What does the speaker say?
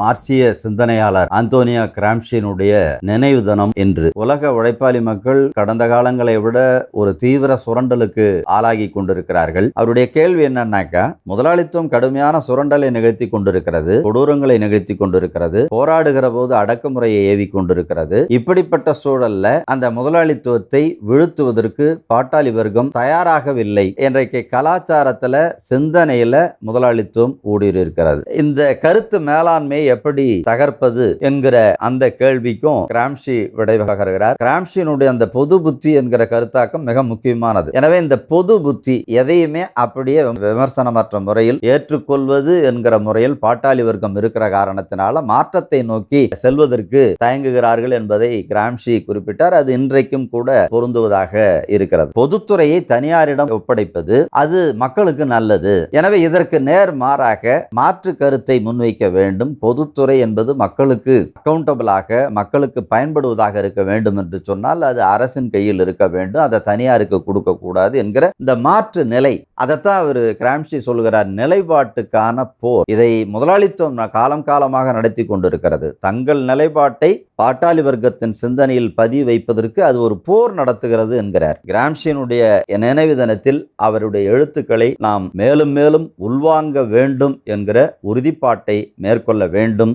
மார்க்சிய சிந்தனையாளர் அந்தோனியோ கிராம்ஷியினுடைய நினைவு தினம் என்று. உலக உழைப்பாளி மக்கள் கடந்த காலங்களை விட ஒரு தீவிர சுரண்டலுக்கு ஆளாகி கொண்டிருக்கிறார்கள். அவருடைய கேள்வி என்னன்னாக்கா, முதலாளித்துவம் கடுமையான சுரண்டலை நிகழ்த்தி கொண்டிருக்கிறது, கொடூரங்களை நிகழ்த்தி கொண்டிருக்கிறது, போராடுகிற போது அடக்குமுறையை ஏவி கொண்டிருக்கிறது. இப்படிப்பட்ட சூழல்ல அந்த முதலாளித்துவத்தை வீழ்த்துவதற்கு பாட்டாளி வர்க்கம் தயாராகவில்லை. இன்றைக்கு கலாச்சாரத்துல சிந்தனையில முதலாளித்துவம் ஊடுருவிருக்கிறது. இந்த கருத்து மேலாண்மையை எப்படி தகர்ப்பது என்கிற அந்த கேள்விக்கும் கிராம்ஷி விடைபெறுகிறார். கிராம்ஷியினுடைய அந்த பொது புத்தி என்கிற கருத்தாக்கம் மிக முக்கியமானது. எனவே இந்த பொது புத்தி எதையுமே அப்படியே விமர்சனமற்ற முறையில் ஏற்றுக்கொள்வது என்கிற முறையில் பாட்டாளி வர்க்கம் இருக்கிற காரணத்தினால மாற்றத்தை நோக்கி செல்வதற்கு தயங்குகிறார்கள் என்பதை கிராம்ஷி குறிப்பிட்டார். அது இன்றைக்கும் கூட பொருந்துவதாக இருக்கிறது. பொதுத்துறையை தனியாரிடம் ஒப்படைப்பது அது மக்களுக்கு நல்லது. எனவே இதற்கு நேர் மாறாக மாற்று கருத்தை முன்வைக்க வேண்டும். பொதுத்துறை என்பது மக்களுக்கு அக்கௌண்டபிளாக, மக்களுக்கு பயன்படுவதாக இருக்க வேண்டும் என்று சொன்னால் அது அரசின் கையில் இருக்க வேண்டும், அதை தனியாருக்கு கொடுக்க கூடாது என்கிற இந்த மாற்று நிலை, அதைத்தான் அவர் கிராம்ஷி சொல்கிறார், நிலைப்பாட்டுக்கான போர். இதை முதலாளித்துவம் காலம் காலமாக நடத்தி கொண்டிருக்கிறது. தங்கள் நிலைப்பாட்டை பாட்டாளி வர்க்கத்தின் சிந்தனையில் பதிவு வைப்பதற்கு அது ஒரு போர் நடத்துகிறது என்கிறார். கிராம்ஷியினுடைய நினைவு தினத்தில் அவருடைய எழுத்துக்களை நாம் மேலும் மேலும் உள்வாங்க வேண்டும் என்கிற உறுதிப்பாட்டை மேற்கொள்ள வேண்டும்.